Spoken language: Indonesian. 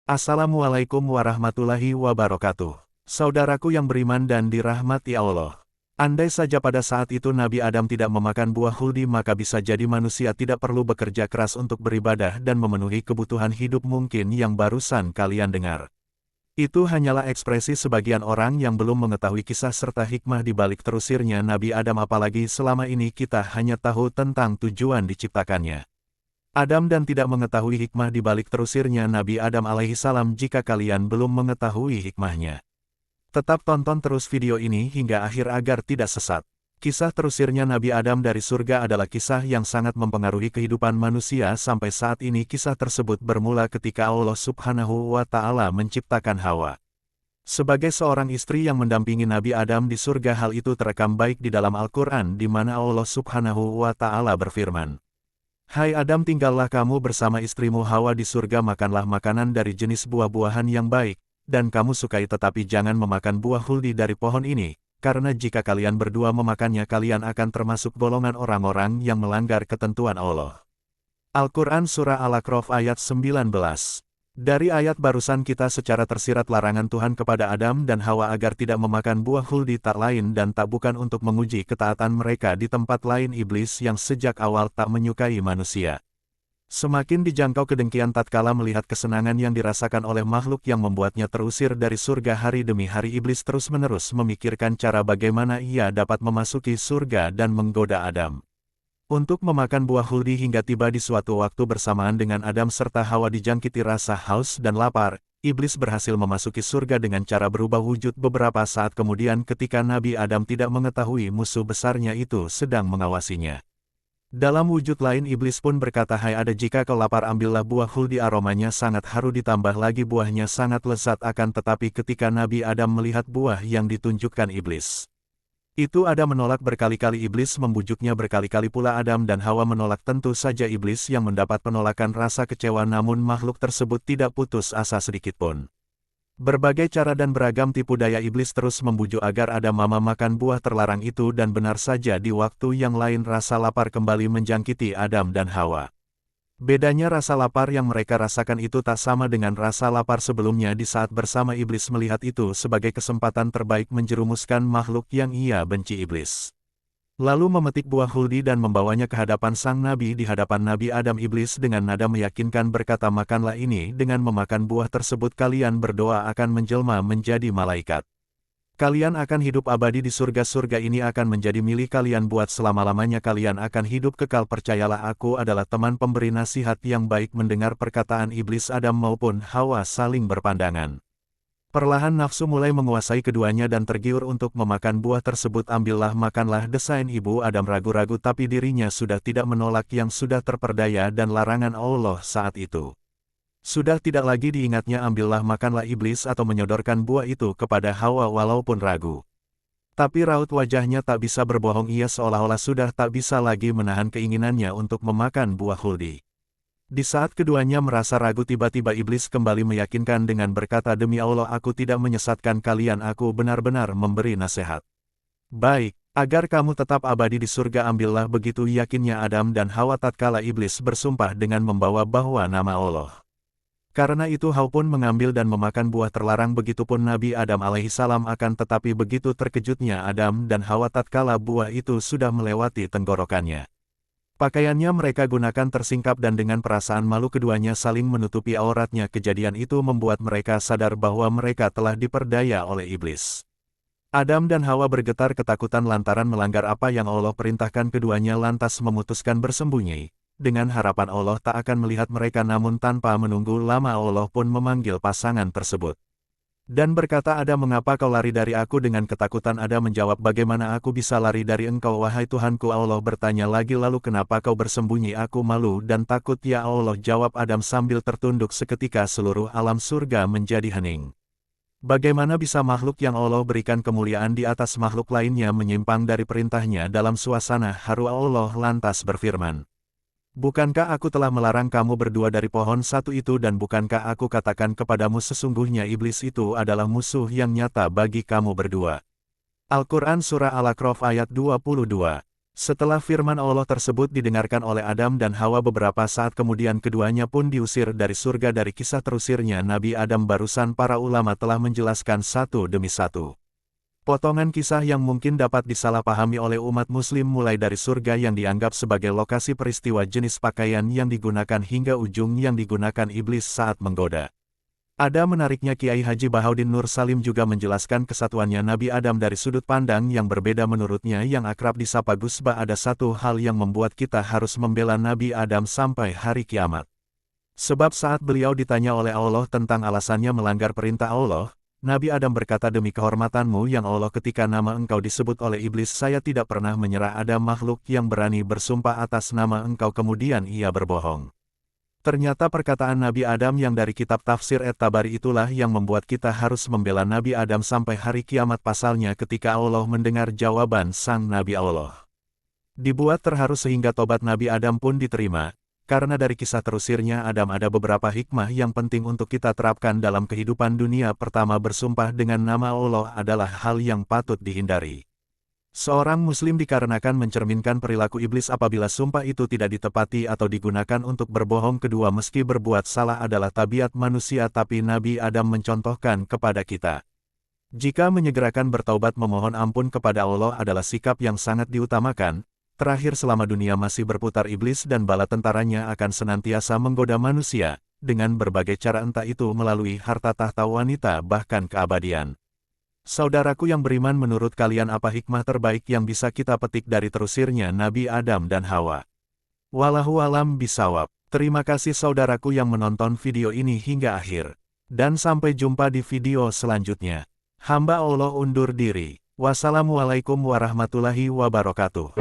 Assalamualaikum warahmatullahi wabarakatuh. Saudaraku yang beriman dan dirahmati Allah. Andai saja pada saat itu Nabi Adam tidak memakan buah huldi, maka bisa jadi manusia tidak perlu bekerja keras untuk beribadah dan memenuhi kebutuhan hidup mungkin yang barusan kalian dengar. Itu hanyalah ekspresi sebagian orang yang belum mengetahui kisah serta hikmah di balik terusirnya Nabi Adam, apalagi selama ini kita hanya tahu tentang tujuan diciptakannya Adam dan tidak mengetahui hikmah di balik terusirnya Nabi Adam alaihissalam. Jika kalian belum mengetahui hikmahnya, tetap tonton terus video ini hingga akhir agar tidak sesat. Kisah terusirnya Nabi Adam dari surga adalah kisah yang sangat mempengaruhi kehidupan manusia sampai saat ini. Kisah tersebut bermula ketika Allah Subhanahu wa Ta'ala menciptakan Hawa sebagai seorang istri yang mendampingi Nabi Adam di surga. Hal itu terekam baik di dalam Al-Quran, di mana Allah Subhanahu wa Ta'ala berfirman, "Hai Adam, tinggallah kamu bersama istrimu Hawa di surga, makanlah makanan dari jenis buah-buahan yang baik dan kamu sukai, tetapi jangan memakan buah huldi dari pohon ini, karena jika kalian berdua memakannya kalian akan termasuk golongan orang-orang yang melanggar ketentuan Allah." Al-Quran Surah Al-A'raf ayat 19. Dari ayat barusan kita secara tersirat larangan Tuhan kepada Adam dan Hawa agar tidak memakan buah huldi tak lain dan tak bukan untuk menguji ketaatan mereka di tempat lain iblis yang sejak awal tak menyukai manusia. Semakin dijangkau kedengkian tatkala melihat kesenangan yang dirasakan oleh makhluk yang membuatnya terusir dari surga hari demi hari. Iblis terus-menerus memikirkan cara bagaimana ia dapat memasuki surga dan menggoda Adam untuk memakan buah huldi, hingga tiba di suatu waktu bersamaan dengan Adam serta Hawa dijangkiti rasa haus dan lapar. Iblis berhasil memasuki surga dengan cara berubah wujud beberapa saat kemudian ketika Nabi Adam tidak mengetahui musuh besarnya itu sedang mengawasinya. Dalam wujud lain iblis pun berkata, "Hai Adam, jika kau lapar ambillah buah huldi, aromanya sangat harum ditambah lagi buahnya sangat lezat." Akan tetapi ketika Nabi Adam melihat buah yang ditunjukkan iblis itu, Adam menolak berkali-kali. Iblis membujuknya berkali-kali pula. Adam dan Hawa menolak. Tentu saja iblis yang mendapat penolakan rasa kecewa, namun makhluk tersebut tidak putus asa sedikitpun. Berbagai cara dan beragam tipu daya iblis terus membujuk agar Adam mau makan buah terlarang itu, dan benar saja di waktu yang lain rasa lapar kembali menjangkiti Adam dan Hawa. Bedanya rasa lapar yang mereka rasakan itu tak sama dengan rasa lapar sebelumnya. Di saat bersama iblis melihat itu sebagai kesempatan terbaik menjerumuskan makhluk yang ia benci. Iblis lalu memetik buah huldi dan membawanya ke hadapan sang Nabi. Di hadapan Nabi Adam, iblis dengan nada meyakinkan berkata, "Makanlah ini, dengan memakan buah tersebut kalian berdoa akan menjelma menjadi malaikat. Kalian akan hidup abadi di surga. Surga ini akan menjadi milik kalian buat selama-lamanya. Kalian akan hidup kekal. Percayalah, aku adalah teman pemberi nasihat yang baik." Mendengar perkataan iblis, Adam maupun Hawa saling berpandangan. Perlahan nafsu mulai menguasai keduanya dan tergiur untuk memakan buah tersebut. "Ambillah, makanlah," desain ibu Adam. Ragu-ragu tapi dirinya sudah tidak menolak yang sudah terperdaya dan larangan Allah saat itu sudah tidak lagi diingatnya. "Ambillah, makanlah," iblis atau menyodorkan buah itu kepada Hawa walaupun ragu. Tapi raut wajahnya tak bisa berbohong. Ia seolah-olah sudah tak bisa lagi menahan keinginannya untuk memakan buah huldi. Di saat keduanya merasa ragu, tiba-tiba iblis kembali meyakinkan dengan berkata, "Demi Allah, aku tidak menyesatkan kalian. Aku benar-benar memberi nasihat baik agar kamu tetap abadi di surga. Ambillah." Begitu yakinnya Adam dan Hawa tatkala iblis bersumpah dengan membawa bahwa nama Allah. Karena itu Hawa pun mengambil dan memakan buah terlarang, begitupun Nabi Adam alaihissalam. Akan tetapi begitu terkejutnya Adam dan Hawa tatkala buah itu sudah melewati tenggorokannya. Pakaiannya mereka gunakan tersingkap dan dengan perasaan malu keduanya saling menutupi auratnya. Kejadian itu membuat mereka sadar bahwa mereka telah diperdaya oleh iblis. Adam dan Hawa bergetar ketakutan lantaran melanggar apa yang Allah perintahkan. Keduanya lantas memutuskan bersembunyi dengan harapan Allah tak akan melihat mereka, namun tanpa menunggu lama Allah pun memanggil pasangan tersebut dan berkata, "Adam, mengapa kau lari dari aku?" Dengan ketakutan Adam menjawab, "Bagaimana aku bisa lari dari engkau, wahai Tuhanku?" Allah bertanya lagi, "Lalu kenapa kau bersembunyi?" "Aku malu dan takut, ya Allah," jawab Adam sambil tertunduk. Seketika seluruh alam surga menjadi hening. Bagaimana bisa makhluk yang Allah berikan kemuliaan di atas makhluk lainnya menyimpang dari perintahnya? Dalam suasana haru Allah lantas berfirman, "Bukankah aku telah melarang kamu berdua dari pohon satu itu, dan bukankah aku katakan kepadamu sesungguhnya iblis itu adalah musuh yang nyata bagi kamu berdua?" Al-Quran Surah Al-A'raf ayat 22. Setelah firman Allah tersebut didengarkan oleh Adam dan Hawa beberapa saat kemudian keduanya pun diusir dari surga. Dari kisah terusirnya Nabi Adam barusan para ulama telah menjelaskan satu demi satu potongan kisah yang mungkin dapat disalahpahami oleh umat muslim, mulai dari surga yang dianggap sebagai lokasi peristiwa, jenis pakaian yang digunakan hingga ujung yang digunakan iblis saat menggoda. Ada menariknya Kiai Haji Bahaudin Nur Salim juga menjelaskan kesatuannya Nabi Adam dari sudut pandang yang berbeda. Menurutnya yang akrab disapa Gus Ba, ada satu hal yang membuat kita harus membela Nabi Adam sampai hari kiamat. Sebab saat beliau ditanya oleh Allah tentang alasannya melanggar perintah Allah, Nabi Adam berkata, demi kehormatanmu yang Allah, ketika nama engkau disebut oleh iblis, saya tidak pernah menyerah. Ada makhluk yang berani bersumpah atas nama engkau kemudian ia berbohong. Ternyata perkataan Nabi Adam yang dari kitab tafsir At-Tabari itulah yang membuat kita harus membela Nabi Adam sampai hari kiamat. Pasalnya ketika Allah mendengar jawaban sang Nabi, Allah dibuat terharu sehingga tobat Nabi Adam pun diterima. Karena dari kisah terusirnya Adam ada beberapa hikmah yang penting untuk kita terapkan dalam kehidupan dunia. Pertama, bersumpah dengan nama Allah adalah hal yang patut dihindari. Seorang muslim dikarenakan mencerminkan perilaku iblis apabila sumpah itu tidak ditepati atau digunakan untuk berbohong. Kedua, meski berbuat salah adalah tabiat manusia, tapi Nabi Adam mencontohkan kepada kita, jika menyegerakan bertaubat memohon ampun kepada Allah adalah sikap yang sangat diutamakan. Terakhir, selama dunia masih berputar, iblis dan bala tentaranya akan senantiasa menggoda manusia, dengan berbagai cara, entah itu melalui harta, tahta, wanita, bahkan keabadian. Saudaraku yang beriman, menurut kalian apa hikmah terbaik yang bisa kita petik dari terusirnya Nabi Adam dan Hawa? Wallahu alam bisawab. Terima kasih saudaraku yang menonton video ini hingga akhir. Dan sampai jumpa di video selanjutnya. Hamba Allah undur diri. Wassalamualaikum warahmatullahi wabarakatuh.